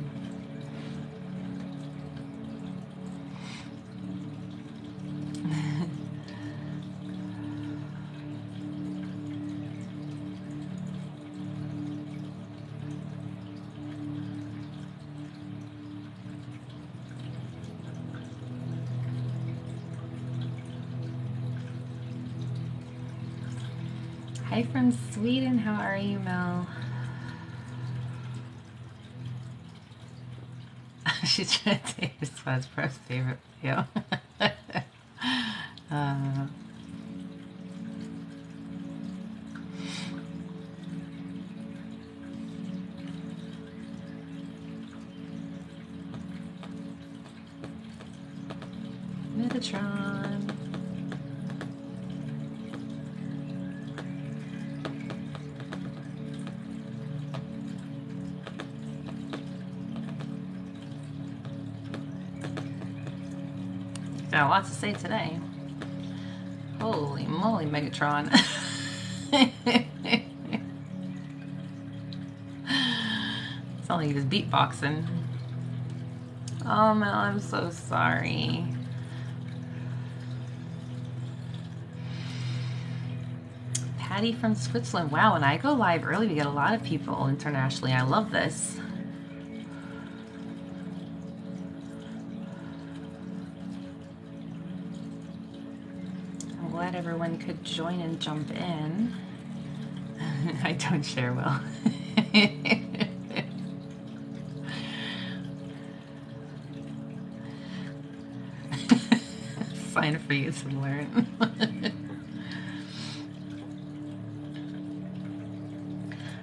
Hi from Sweden. How are you, Mel? She's trying to take this was first favorite video. Metatron. Got a lot to say today. Holy moly, Megatron. It's not like he was beatboxing. Oh, Mel, I'm so sorry. Patty from Switzerland. Wow, when I go live early, we get a lot of people internationally. I love this. I'm glad everyone could join and jump in. I don't share well. Sign for you to learn.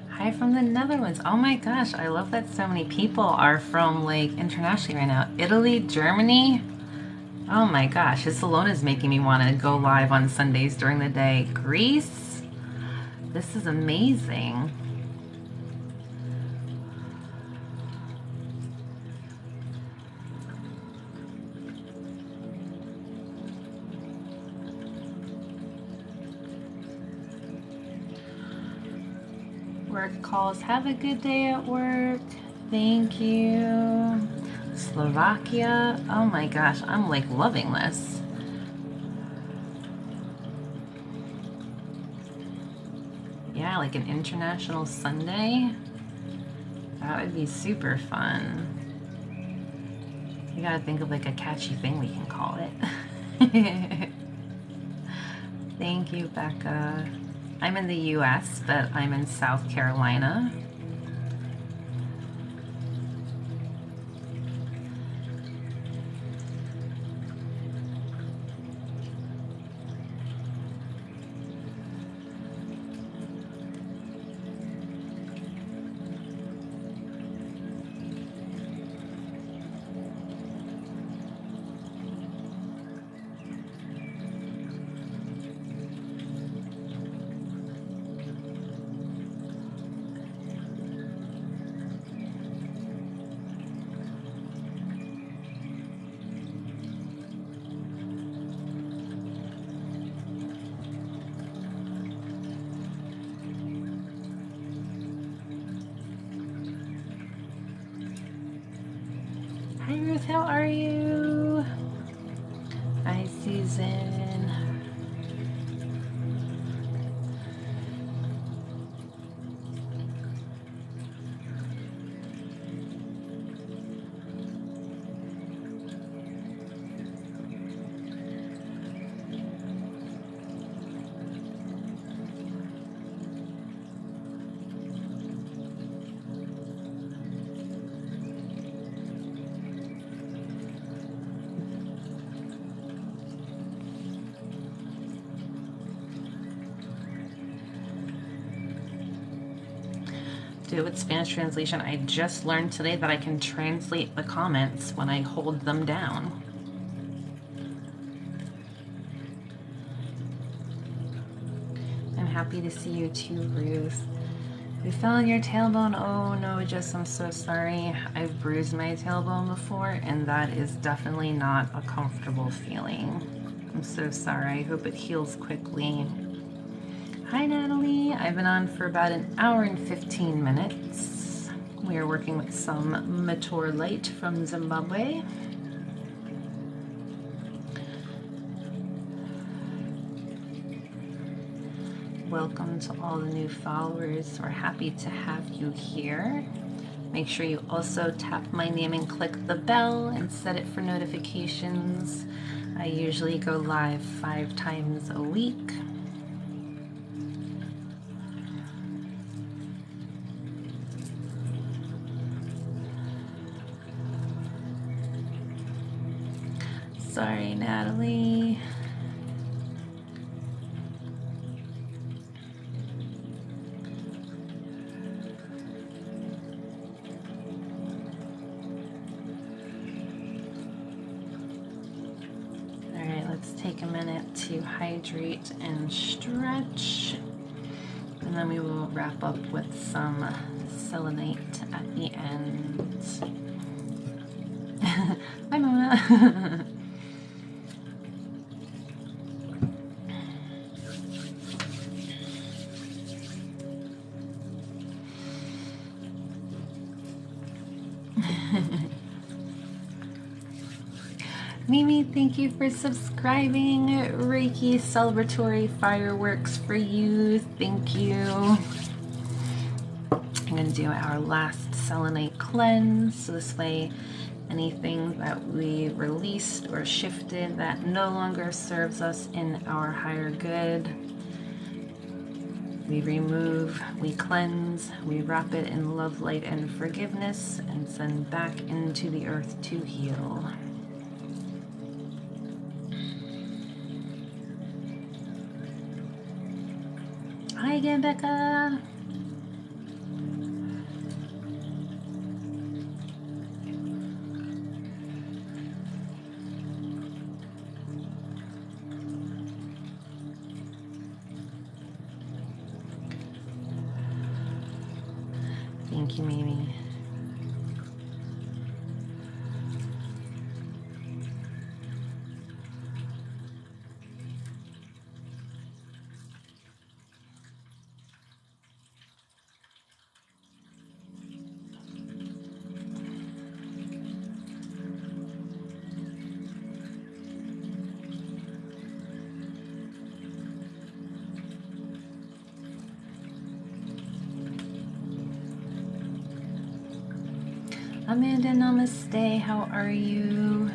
Hi from the Netherlands. Oh my gosh, I love that so many people are from like internationally right now. Italy, Germany. Oh my gosh, this alone is making me want to go live on Sundays during the day. Greece. This is amazing. Work calls. Have a good day at work. Thank you. Slovakia. Oh my gosh, I'm like loving this. Yeah, like an international Sunday. That would be super fun. We gotta think of like a catchy thing we can call it. Thank you, Becca. I'm in the US, but I'm in South Carolina. Hi Ruth, how are you? Hi Susan. Do it with Spanish translation. I just learned today that I can translate the comments when I hold them down. I'm happy to see you too, Ruth. You fell on your tailbone. Oh no, Jess, I'm so sorry. I've bruised my tailbone before, and that is definitely not a comfortable feeling. I'm so sorry. I hope it heals quickly. Hi, Natalie. I've been on for about an hour and 15 minutes. We are working with some Mature Light from Zimbabwe. Welcome to all the new followers. We're happy to have you here. Make sure you also tap my name and click the bell and set it for notifications. I usually go live 5 times a week. Sorry, Natalie. All right, let's take a minute to hydrate and stretch, and then we will wrap up with some selenite at the end. Hi, Mona. Mimi, thank you for subscribing. Reiki celebratory fireworks for you. Thank you. I'm going to do our last selenite cleanse. So this way, anything that we released or shifted that no longer serves us in our higher good, we remove, we cleanse, we wrap it in love, light, and forgiveness, and send back into the earth to heal. Hi again, Becca. Thank you, Mimi. Amanda, namaste. How are you?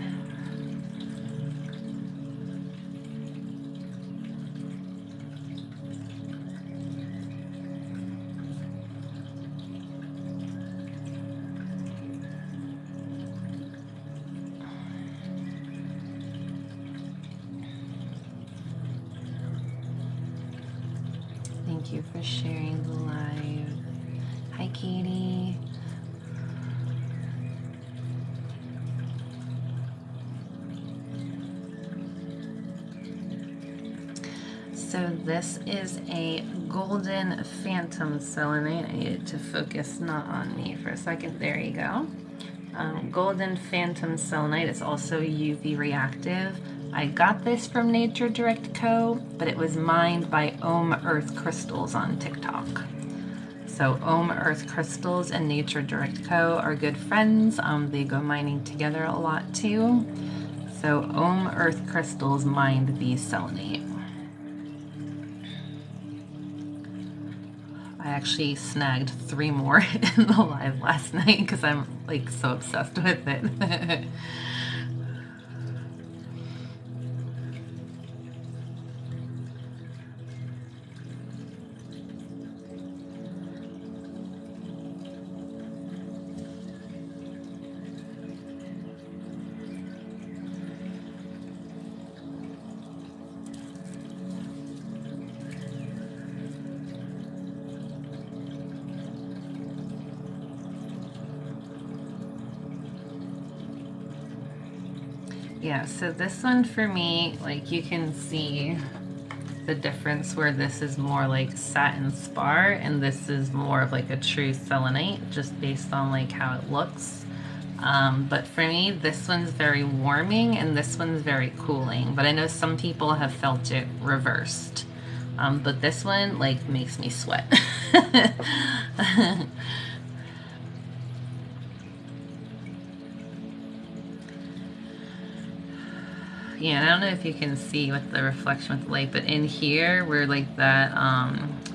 Thank you for sharing the live. Hi, Katie. So this is a golden phantom selenite. I need it to focus not on me for a second. There you go. Golden phantom selenite is also UV reactive. I got this from Nature Direct Co., but it was mined by Ohm Earth Crystals on TikTok. So Ohm Earth Crystals and Nature Direct Co. are good friends. They go mining together a lot too. So Ohm Earth Crystals mined the selenite. I actually snagged 3 more in the live last night because I'm like so obsessed with it. Yeah, so this one for me, like you can see the difference where this is more like satin spar and this is more of like a true selenite just based on like how it looks. But for me, this one's very warming and this one's very cooling. But I know some people have felt it reversed. But this one like makes me sweat. Yeah, I don't know if you can see with the reflection with the light, but in here where like that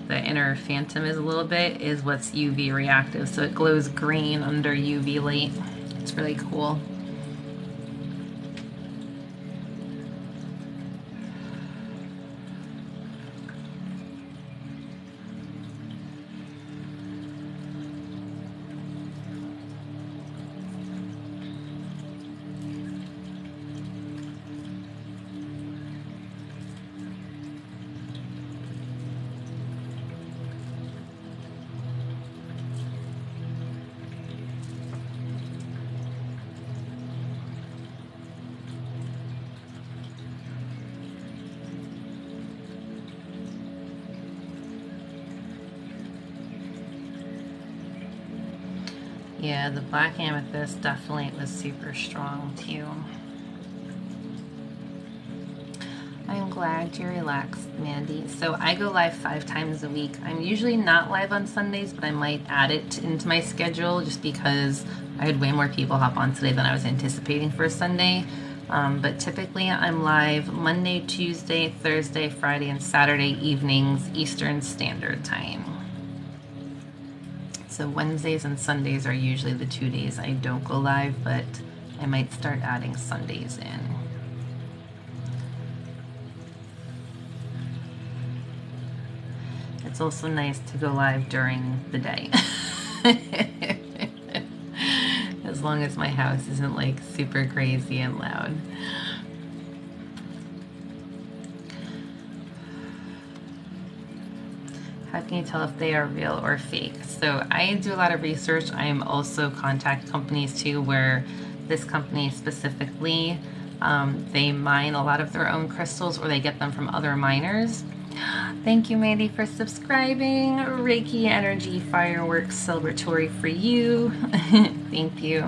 the inner phantom is a little bit is what's UV reactive, so it glows green under UV light. It's really cool. Yeah, the black amethyst definitely was super strong too. I'm glad you're relaxed, Mandy. So I go live 5 times a week. I'm usually not live on Sundays, but I might add it into my schedule just because I had way more people hop on today than I was anticipating for a Sunday. But typically I'm live Monday, Tuesday, Thursday, Friday, and Saturday evenings, Eastern Standard Time. So Wednesdays and Sundays are usually the 2 days I don't go live, but I might start adding Sundays in. It's also nice to go live during the day. As long as my house isn't like super crazy and loud. How can you tell if they are real or fake? So I do a lot of research. I am also contact companies too, where this company specifically, they mine a lot of their own crystals or they get them from other miners. Thank you, Mandy, for subscribing. Reiki Energy Fireworks Celebratory for you. Thank you.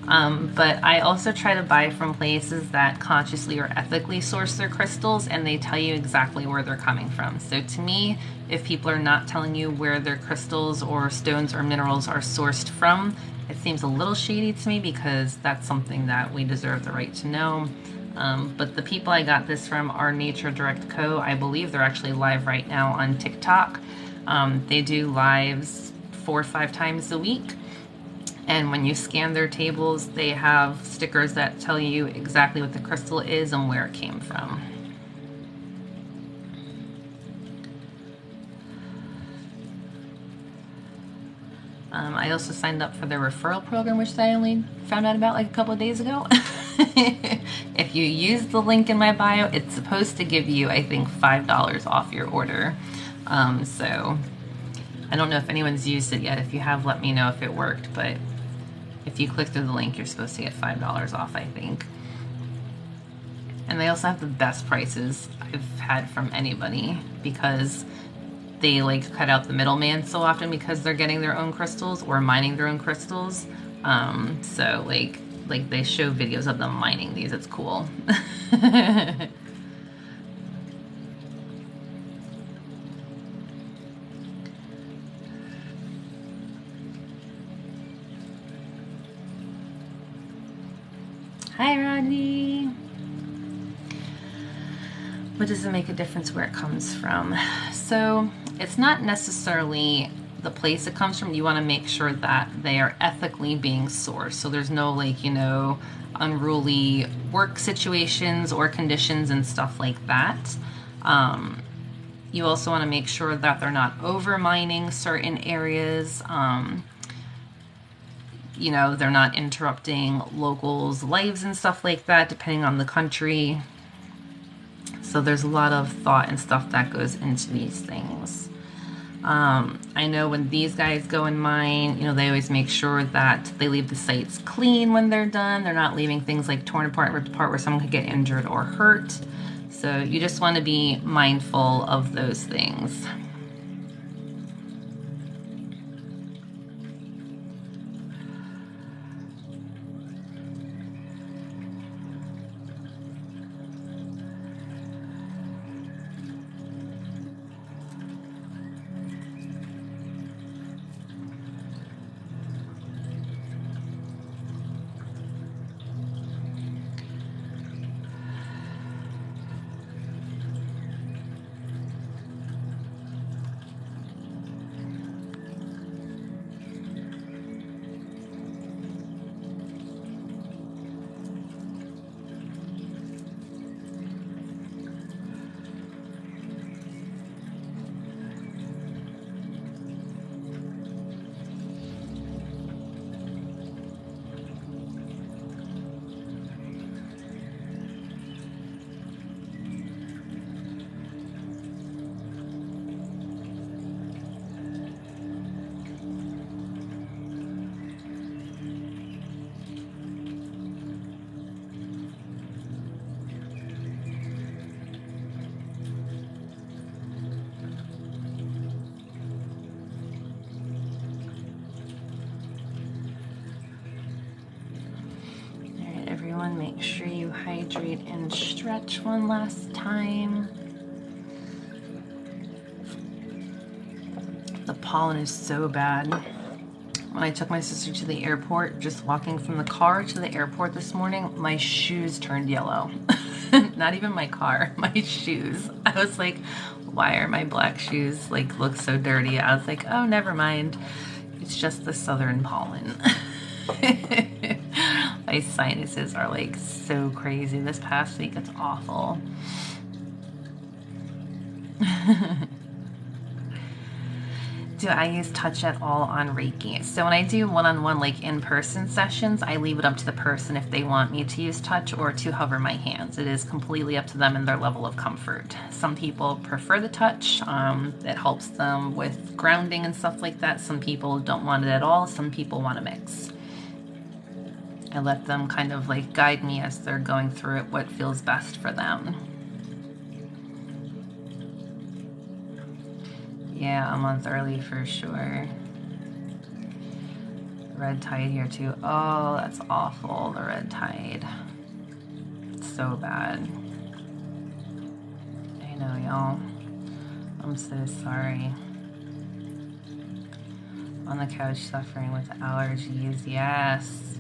But I also try to buy from places that consciously or ethically source their crystals, and they tell you exactly where they're coming from. So to me, if people are not telling you where their crystals or stones or minerals are sourced from, it seems a little shady to me because that's something that we deserve the right to know. But the people I got this from are Nature Direct Co. I believe they're actually live right now on TikTok. They do lives 4 or 5 times a week. And when you scan their tables, they have stickers that tell you exactly what the crystal is and where it came from. I also signed up for their referral program, which I only found out about like a couple of days ago. If you use the link in my bio, it's supposed to give you, I think, $5 off your order. So I don't know if anyone's used it yet. If you have, let me know if it worked, but if you click through the link, you're supposed to get $5 off, I think. And they also have the best prices I've had from anybody, because they like cut out the middleman so often, because they're getting their own crystals or mining their own crystals. So like they show videos of them mining these. It's cool. Hi, Rodney. What does it make a difference where it comes from? So it's not necessarily the place it comes from. You want to make sure that they are ethically being sourced. So there's no like, you know, unruly work situations or conditions and stuff like that. You also want to make sure that they're not over mining certain areas. You know, they're not interrupting locals' lives and stuff like that, depending on the country. So there's a lot of thought and stuff that goes into these things. I know when these guys go and mine, you know, they always make sure that they leave the sites clean when they're done. They're not leaving things like torn apart, ripped apart, where someone could get injured or hurt. So you just want to be mindful of those things. Make sure you hydrate and stretch one last time. The pollen is so bad. When I took my sister to the airport, just walking from the car to the airport this morning, my shoes turned yellow. Not even my car, my shoes. I was like, why are my black shoes like look so dirty? I was like, oh, never mind. It's just the southern pollen. My sinuses are like so crazy this past week. It's awful. Do I use touch at all on Reiki? So when I do one-on-one like in-person sessions, I leave it up to the person if they want me to use touch or to hover my hands. It is completely up to them and their level of comfort. Some people prefer the touch. It helps them with grounding and stuff like that. Some people don't want it at all. Some people want a mix. I let them kind of like guide me as they're going through it, what feels best for them. Yeah, a month early for sure. Red tide here too. Oh, that's awful, the red tide. It's so bad. I know, y'all. I'm so sorry. On the couch suffering with allergies, yes.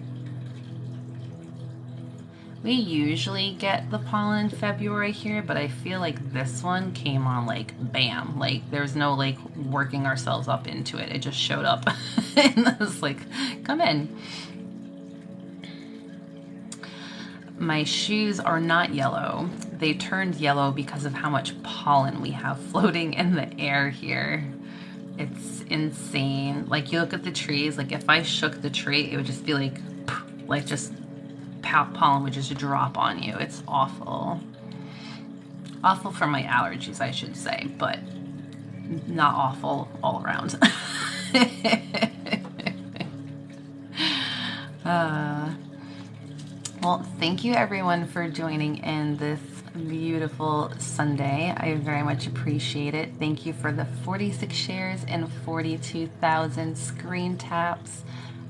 We usually get the pollen in February here, but I feel like this one came on like bam. Like there's no like working ourselves up into it. It just showed up and I was like, come in. My shoes are not yellow. They turned yellow because of how much pollen we have floating in the air here. It's insane. Like you look at the trees, like if I shook the tree, it would just be like just pollen would just drop on you. It's awful. Awful for my allergies, I should say, but not awful all around. Well, thank you everyone for joining in this beautiful Sunday. I very much appreciate it. Thank you for the 46 shares and 42,000 screen taps.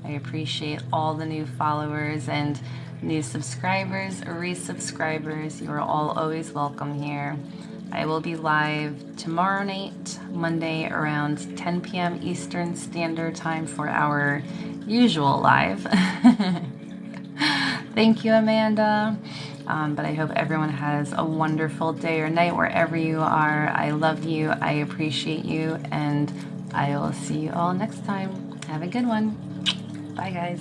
I appreciate all the new followers and new subscribers, resubscribers. You are all always welcome here. I will be live tomorrow night, Monday, around 10 p.m. Eastern Standard Time for our usual live. Thank you, Amanda. But I hope everyone has a wonderful day or night wherever you are. I love you. I appreciate you. And I will see you all next time. Have a good one. Bye, guys.